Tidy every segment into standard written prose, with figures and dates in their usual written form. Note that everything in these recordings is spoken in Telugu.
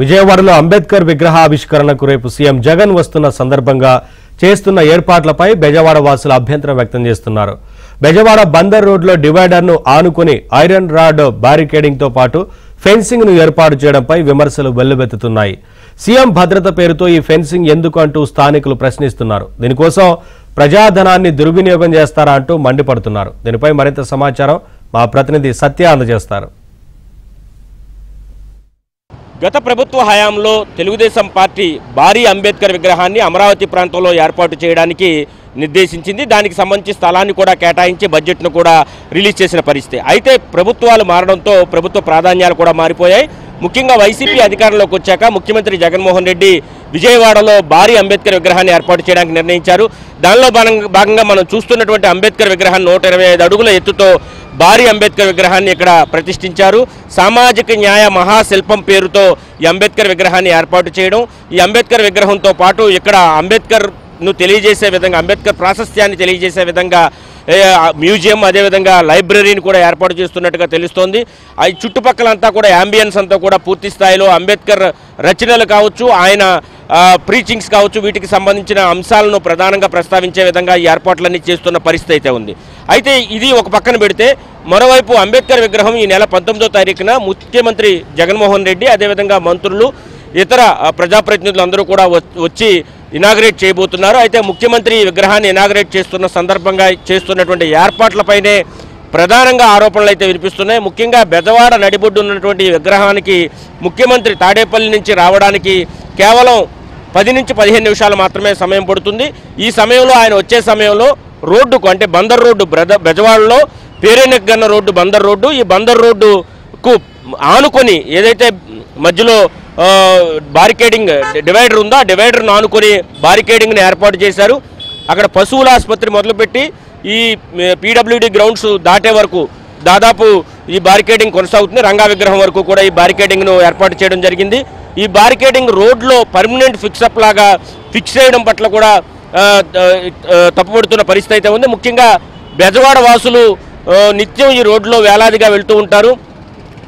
విజయవాడలో అంబేద్కర్ విగ్రహావిష్కరణకు రేపు సీఎం జగన్ వస్తున్న సందర్భంగా చేస్తున్న ఏర్పాట్లపై బెజవాడ వాసులు అభ్యంతరం వ్యక్తం చేస్తున్నారు. బెజవాడ బందర్ రోడ్లో డివైడర్ను ఆనుకుని ఐరన్ రాడ్ బ్యారికేడింగ్తో పాటు ఫెన్సింగ్ ను ఏర్పాటు చేయడంపై విమర్శలు వెల్లువెత్తుతున్నాయి. సీఎం భద్రత పేరుతో ఈ ఫెన్సింగ్ ఎందుకు అంటూ స్థానికులు ప్రశ్నిస్తున్నారు. దీనికోసం ప్రజాధనాన్ని దుర్వినియోగం చేస్తారా అంటూ మండిపడుతున్నారు. దీనిపై మరింత సమాచారం మా ప్రతినిధి సత్య అందజేస్తారు. గత ప్రభుత్వ హయాంలో తెలుగుదేశం పార్టీ భారీ అంబేద్కర్ విగ్రహాన్ని అమరావతి ప్రాంతంలో ఏర్పాటు చేయడానికి నిర్దేశించింది. దానికి సంబంధించి స్థలాన్ని కూడా కేటాయించి బడ్జెట్ను కూడా రిలీజ్ చేసిన పరిస్థితి. అయితే ప్రభుత్వాలు మారడంతో ప్రభుత్వ ప్రాధాన్యాలు కూడా మారిపోయాయి. ముఖ్యంగా వైసీపీ అధికారంలోకి వచ్చాక ముఖ్యమంత్రి జగన్మోహన్ రెడ్డి విజయవాడలో భారీ అంబేద్కర్ విగ్రహాన్ని ఏర్పాటు చేయడానికి నిర్ణయించారు. దానిలో భాగంగా మనం చూస్తున్నటువంటి అంబేద్కర్ విగ్రహాన్ని 125 అడుగుల ఎత్తుతో భారీ అంబేద్కర్ విగ్రహాన్ని ఇక్కడ ప్రతిష్ఠించారు. సామాజిక న్యాయ మహాశిల్పం పేరుతో ఈ అంబేద్కర్ విగ్రహాన్ని ఏర్పాటు చేయడం, ఈ అంబేద్కర్ విగ్రహంతో పాటు ఇక్కడ అంబేద్కర్ను తెలియజేసే విధంగా, అంబేద్కర్ ప్రాశస్త్యాన్ని తెలియజేసే విధంగా మ్యూజియం, అదేవిధంగా లైబ్రరీని కూడా ఏర్పాటు చేస్తున్నట్టుగా తెలుస్తోంది. ఈ చుట్టుపక్కలంతా కూడా యాంబియన్స్ అంతా కూడా పూర్తి స్థాయిలో అంబేద్కర్ రచనలు కావచ్చు, ఆయన ప్రీచింగ్స్ కావచ్చు, వీటికి సంబంధించిన అంశాలను ప్రధానంగా ప్రస్తావించే విధంగా ఈ ఏర్పాట్లన్నీ చేస్తున్న పరిస్థితి అయితే ఉంది. అయితే ఇది ఒక పక్కన పెడితే మరోవైపు అంబేద్కర్ విగ్రహం ఈ నెల 19వ తారీఖున ముఖ్యమంత్రి జగన్మోహన్ రెడ్డి, అదేవిధంగా మంత్రులు, ఇతర ప్రజాప్రతినిధులు అందరూ కూడా వచ్చి ఇనాగరేట్ చేయబోతున్నారు. అయితే ముఖ్యమంత్రి విగ్రహాన్ని ఇనాగరేట్ చేస్తున్న సందర్భంగా చేస్తున్నటువంటి ఏర్పాట్లపైనే ప్రధానంగా ఆరోపణలు అయితే వినిపిస్తున్నాయి. ముఖ్యంగా బెజవాడ నడిబొడ్డు ఉన్నటువంటి విగ్రహానికి ముఖ్యమంత్రి తాడేపల్లి నుంచి రావడానికి కేవలం 10 నుంచి 15 నిమిషాలు మాత్రమే సమయం పడుతుంది. ఈ సమయంలో ఆయన వచ్చే సమయంలో రోడ్డుకు, అంటే బందర్ రోడ్డు, బెజవాడలో పేరెనెగ్గన్న రోడ్డు బందర్ రోడ్డు, ఈ బందర్ రోడ్డుకు ఆనుకొని ఏదైతే మధ్యలో బారికేడింగ్ డివైడర్ ఉందో ఆ డివైడర్ను ఆనుకొని బారికేడింగ్ని ఏర్పాటు చేశారు. అక్కడ పశువుల ఆసుపత్రి మొదలుపెట్టి ఈ పీడబ్ల్యూడి గ్రౌండ్స్ దాటే వరకు దాదాపు ఈ బారికేడింగ్ కొనసాగుతుంది. రంగా విగ్రహం వరకు కూడా ఈ బారికేడింగ్ను ఏర్పాటు చేయడం జరిగింది. ఈ బారికేడింగ్ రోడ్లో పర్మనెంట్ ఫిక్సప్ లాగా ఫిక్స్ చేయడం పట్ల కూడా తప్పుపడుతున్న పరిస్థితి అయితే ఉంది. ముఖ్యంగా బెజవాడ వాసులు నిత్యం ఈ రోడ్లో వేలాదిగా వెళ్తూ ఉంటారు.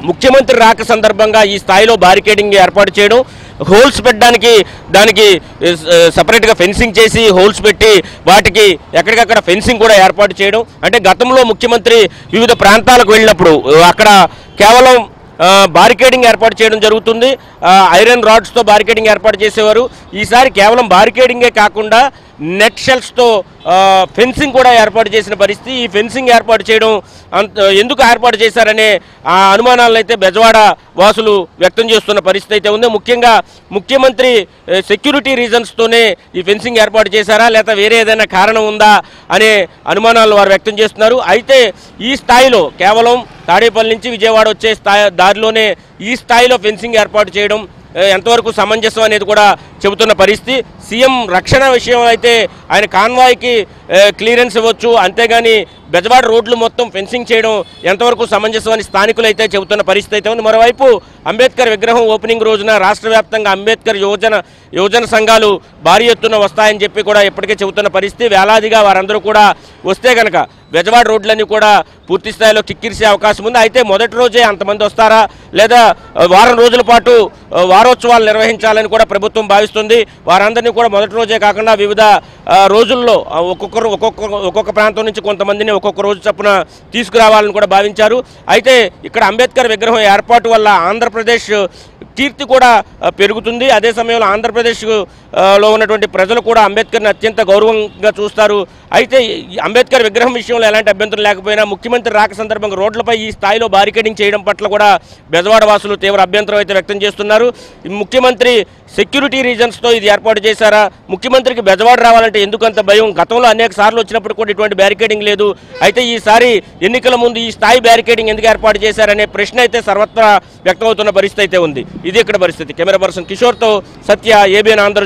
ముఖ్యమంత్రి రాక సందర్భంగా ఈ స్థాయిలో బారికేడింగ్ ఏర్పాటు చేయడం, హోల్స్ పెట్టడానికి దానికి సపరేట్గా ఫెన్సింగ్ చేసి హోల్స్ పెట్టి వాటికి ఎక్కడికక్కడ ఫెన్సింగ్ కూడా ఏర్పాటు చేయడం, అంటే గతంలో ముఖ్యమంత్రి వివిధ ప్రాంతాలకు వెళ్ళినప్పుడు అక్కడ కేవలం బారికేడింగ్ ఏర్పాటు చేయడం జరుగుతుంది. ఐరన్ రాడ్స్తో బారికేడింగ్ ఏర్పాటు చేసేవారు. ఈసారి కేవలం బారికేడింగే కాకుండా నెట్ షెల్స్తో ఫెన్సింగ్ కూడా ఏర్పాటు చేసిన పరిస్థితి. ఈ ఫెన్సింగ్ ఏర్పాటు చేయడం ఎందుకు ఏర్పాటు చేశారనే అనుమానాలను అయితే బెజవాడ వాసులు వ్యక్తం చేస్తున్న పరిస్థితి అయితే ఉంది. ముఖ్యంగా ముఖ్యమంత్రి సెక్యూరిటీ రీజన్స్తోనే ఈ ఫెన్సింగ్ ఏర్పాటు చేశారా, లేదా వేరే ఏదైనా కారణం ఉందా అనే అనుమానాలు వారు వ్యక్తం చేస్తున్నారు. అయితే ఈ స్థాయిలో కేవలం తాడేపల్లి నుంచి విజయవాడ వచ్చే దారిలోనే ఈ స్థాయిలో ఫెన్సింగ్ ఏర్పాటు చేయడం ఎంతవరకు సమంజసం అనేది కూడా చెబుతున్న పరిస్థితి. సీఎం రక్షణ విషయం అయితే ఆయన కాన్వాయ్కి క్లియరెన్స్ ఇవ్వచ్చు, అంతేగాని బెజవాడ రోడ్లు మొత్తం ఫెన్సింగ్ చేయడం ఎంతవరకు సమంజసం అని స్థానికులు అయితే చెబుతున్న పరిస్థితి అయితే ఉంది. మరోవైపు అంబేద్కర్ విగ్రహం ఓపెనింగ్ రోజున రాష్ట్ర వ్యాప్తంగా అంబేద్కర్ యువజన సంఘాలు భారీ ఎత్తున వస్తాయని చెప్పి కూడా ఇప్పటికే చెబుతున్న పరిస్థితి. వేలాదిగా వారందరూ కూడా వస్తే కనుక బెజవాడ రోడ్లన్నీ కూడా పూర్తి స్థాయిలో కిక్కిరిసే అవకాశం ఉంది. అయితే మొదటి రోజే అంతమంది వస్తారా, లేదా వారం రోజుల పాటు వారోత్సవాలు నిర్వహించాలని కూడా ప్రభుత్వం భావిస్తుంది. వారందరినీ కూడా మొదటి రోజే కాకుండా వివిధ రోజుల్లో ఒక్కొక్క ప్రాంతం నుంచి కొంతమందిని ఒక్కొక్క రోజు చొప్పున తీసుకురావాలని కూడా భావించారు. అయితే ఇక్కడ అంబేద్కర్ విగ్రహం ఏర్పాటు వల్ల ఆంధ్రప్రదేశ్ కీర్తి కూడా పెరుగుతుంది. అదే సమయంలో ఆంధ్రప్రదేశ్లో ఉన్నటువంటి ప్రజలు కూడా అంబేద్కర్ని అత్యంత గౌరవంగా చూస్తారు. అయితే అంబేద్కర్ విగ్రహం విషయంలో ఎలాంటి అభ్యంతరం లేకపోయినా ముఖ్యమంత్రి రాక సందర్భంగా రోడ్లపై ఈ స్థాయిలో బారికేడింగ్ చేయడం పట్ల కూడా బెజవాడ వాసులు తీవ్ర అభ్యంతరం అయితే వ్యక్తం చేస్తున్నారు. ముఖ్యమంత్రి సెక్యూరిటీ రీజన్స్తో ఇది ఏర్పాటు చేశారా, ముఖ్యమంత్రికి బెజవాడ రావాలంటే ఎందుకంత భయం, గతంలో అనేక సార్లు వచ్చినప్పుడు కూడా ఇటువంటి బ్యారికేడింగ్ లేదు, అయితే ఈసారి ఎన్నికల ముందు ఈ స్థాయి బ్యారికేడింగ్ ఎందుకు ఏర్పాటు చేశారనే ప్రశ్న అయితే సర్వత్రా వ్యక్తమవుతున్న పరిస్థితి అయితే ఉంది. ఇది ఇక్కడ పరిస్థితి. కెమెరా పర్సన్ కిషోర్తో సత్య, ఏబిఎన్ ఆంధ్ర.